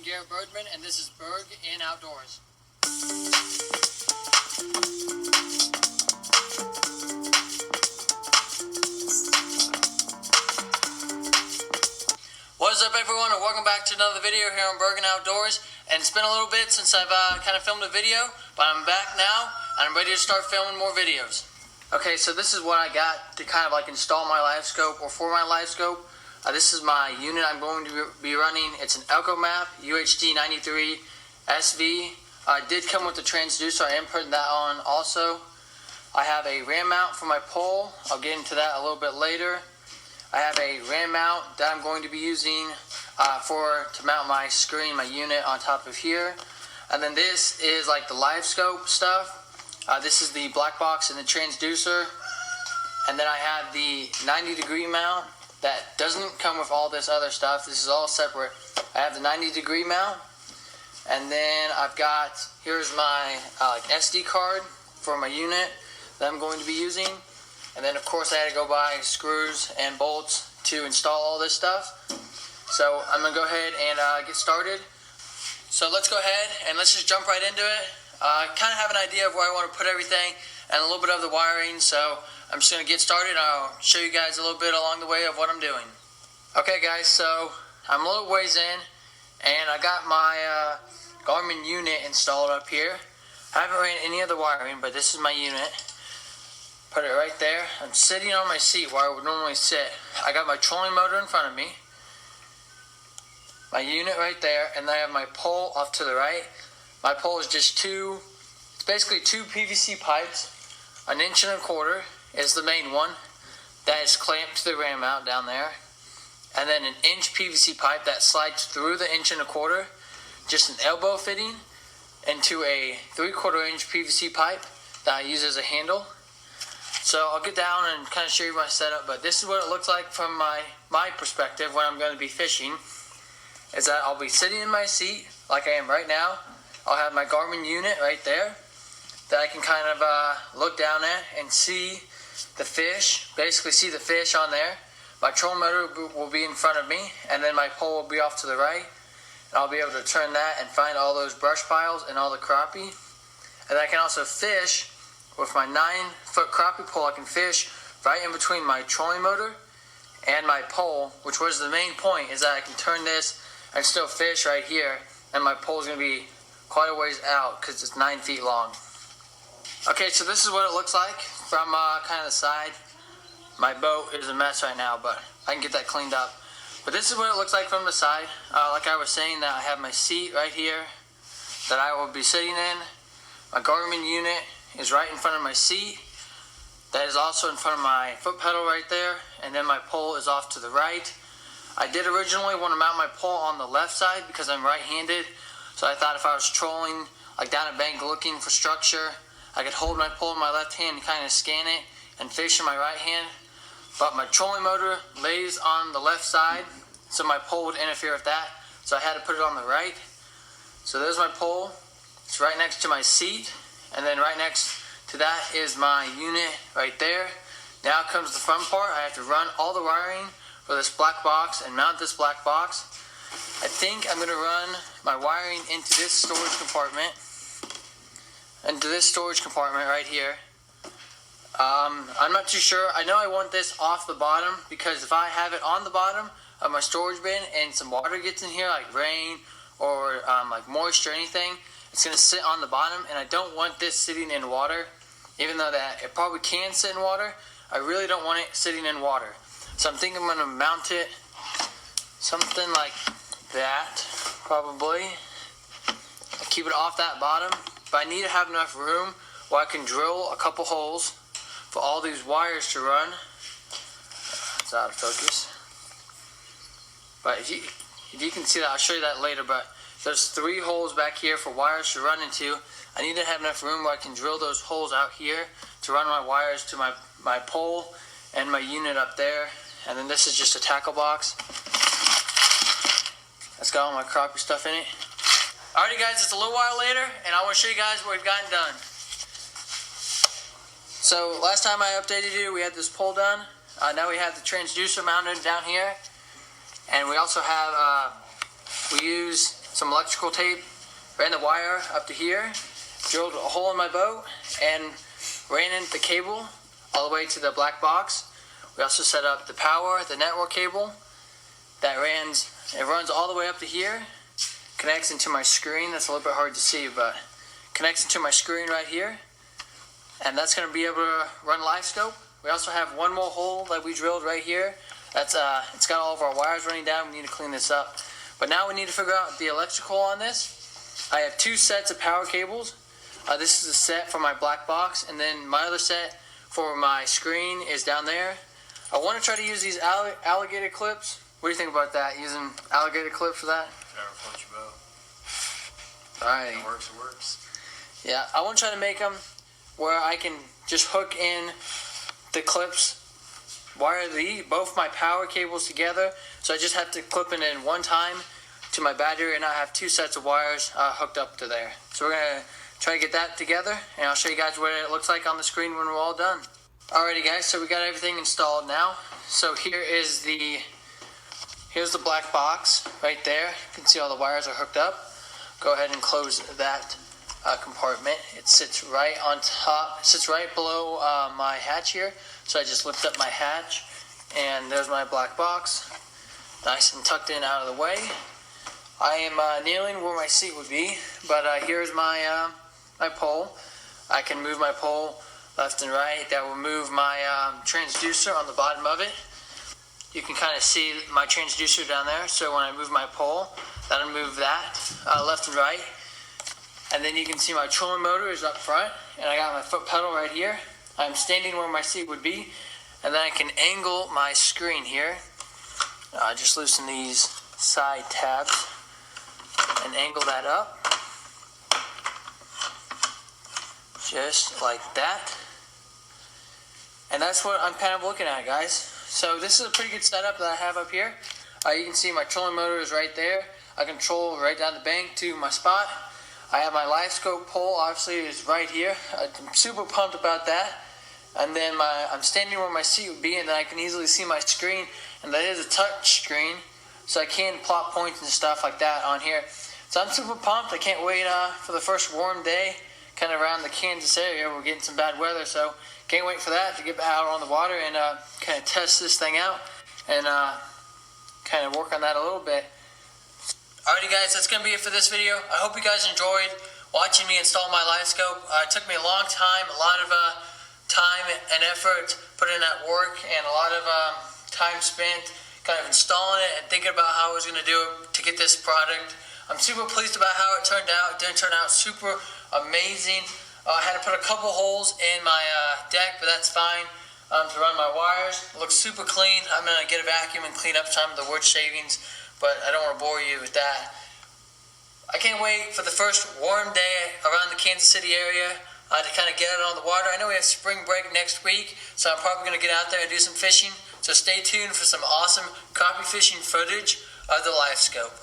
Garrett Bergman, and this is Berg in Outdoors. What is up, everyone, and welcome back to another video here on Berg in Outdoors. And it's been a little bit since I've kind of filmed a video, but I'm back now and I'm ready to start filming more videos. Okay, so this is what I got to kind of like install my livescope, or for my livescope. This is my unit I'm going to be running. It's an EcoMap UHD 93 SV. It did come with the transducer. I am putting that on also. I have a RAM mount for my pole. I'll get into that a little bit later. I have a RAM mount that I'm going to be using to mount my screen, my unit on top of here. And then this is like the livescope stuff. This is the black box and the transducer. And then I have the 90-degree mount that doesn't come with all this other stuff. This is all separate. I have the 90-degree mount. And then I've got, here's my SD card for my unit that I'm going to be using. And then of course I had to go buy screws and bolts to install all this stuff. So I'm going to go ahead and get started. So let's go ahead and let's just jump right into it. Kind of have an idea of where I want to put everything and a little bit of the wiring. So I'm just going to get started. I'll show you guys a little bit along the way of what I'm doing. Okay guys, so I'm a little ways in and I got my Garmin unit installed up here. I haven't ran any other wiring, but this is my unit. Put it right there. I'm sitting on my seat where I would normally sit. I got my trolling motor in front of me, my unit right there, and then I have my pole off to the right. My pole is just it's basically two PVC pipes, 1 1/4 inch is the main one that is clamped to the RAM mount down there, and then an inch PVC pipe that slides through the 1 1/4 inch, just an elbow fitting into a 3/4 inch PVC pipe that I use as a handle. So I'll get down and kind of show you my setup, but this is what it looks like from my perspective when I'm going to be fishing. Is that I'll be sitting in my seat like I am right now. I'll have my Garmin unit right there that I can kind of look down at and see the fish, basically see the fish on there. My trolling motor will be in front of me, and then my pole will be off to the right. And I'll be able to turn that and find all those brush piles and all the crappie. And I can also fish with my 9-foot crappie pole. I can fish right in between my trolling motor and my pole, which was the main point, is that I can turn this and still fish right here, and my pole is going to be quite a ways out because it's 9 feet long. Okay, so this is what it looks like from kind of the side. My boat is a mess right now, but I can get that cleaned up. But this is what it looks like from the side. Like I was saying, that I have my seat right here that I will be sitting in. My Garmin unit is right in front of my seat. That is also in front of my foot pedal right there, and then my pole is off to the right. I did originally want to mount my pole on the left side because I'm right-handed, so I thought if I was trolling like down a bank looking for structure, I could hold my pole in my left hand and kind of scan it and fish in my right hand. But my trolling motor lays on the left side, so my pole would interfere with that, so I had to put it on the right. So there's my pole. It's right next to my seat. And then right next to that is my unit right there. Now comes the fun part. I have to run all the wiring for this black box and mount this black box. I think I'm going to run my wiring into this storage compartment. Right here. I'm not too sure. I know I want this off the bottom because if I have it on the bottom of my storage bin and some water gets in here, like rain or like moisture or anything, it's going to sit on the bottom, and I don't want this sitting in water. Even though that it probably can sit in water, I really don't want it sitting in water. So I'm thinking I'm going to mount it something like that, probably. I'll keep it off that bottom, but I need to have enough room where I can drill a couple holes for all these wires to run. It's out of focus. But if you can see that, I'll show you that later, but there's 3 holes back here for wires to run into. I need to have enough room where I can drill those holes out here to run my wires to my pole and my unit up there. And then this is just a tackle box. That's got all my crappie stuff in it. Alrighty guys, it's a little while later, and I want to show you guys what we've gotten done. So last time I updated you, we had this pole done. Now we have the transducer mounted down here. And we also have, we use some electrical tape, ran the wire up to here, drilled a hole in my boat, and ran in the cable all the way to the black box. We also set up the power, the network cable that runs all the way up to here, connects into my screen. That's a little bit hard to see, but connects into my screen right here, and that's going to be able to run livescope. We also have one more hole that we drilled right here. That's it's got all of our wires running down. We need to clean this up. But now we need to figure out the electrical on this. I have two sets of power cables. This is a set for my black box, and then my other set for my screen is down there. I want to try to use these alligator clips. What do you think about that? Using alligator clips for that? Whatever floats your boat. Alright. It works, it works. Yeah, I want to try to make them where I can just hook in the clips, wire both my power cables together, so I just have to clip it in one time to my battery and I have two sets of wires hooked up to there. So we're going to try to get that together, and I'll show you guys what it looks like on the screen when we're all done. Alrighty guys, so we got everything installed now. So here's the black box right there. You can see all the wires are hooked up. Go ahead and close that compartment. It sits right on top, it sits right below my hatch here. So I just lift up my hatch, and there's my black box, nice and tucked in out of the way. I am kneeling where my seat would be, but here's my my pole. I can move my pole left and right. That will move my transducer on the bottom of it. You can kind of see my transducer down there, so when I move my pole, that'll move that left and right. And then you can see my trolling motor is up front, and I got my foot pedal right here. I'm standing where my seat would be, and then I can angle my screen here. Just loosen these side tabs and angle that up, just like that. And that's what I'm kind of looking at, guys. So this is a pretty good setup that I have up here. You can see my trolling motor is right there. I control right down the bank to my spot. I have my livescope pole, obviously, is right here. I'm super pumped about that. And then I'm standing where my seat would be, and then I can easily see my screen. And that is a touch screen, so I can plot points and stuff like that on here. So I'm super pumped. I can't wait for the first warm day, kind of around the Kansas area. We're getting some bad weather, so can't wait for that to get out on the water and kind of test this thing out and kind of work on that a little bit. Alrighty guys, that's going to be it for this video. I hope you guys enjoyed watching me install my livescope. It took me a long time, a lot of time and effort put in that work, and a lot of time spent kind of installing it and thinking about how I was going to do it to get this product. I'm super pleased about how it turned out. It didn't turn out super amazing. I had to put a couple holes in my deck, but that's fine to run my wires. It looks super clean. I'm going to get a vacuum and clean up some of the wood shavings, but I don't want to bore you with that. I can't wait for the first warm day around the Kansas City area to kind of get out on the water. I know we have spring break next week, so I'm probably going to get out there and do some fishing. So stay tuned for some awesome crappie fishing footage of the livescope.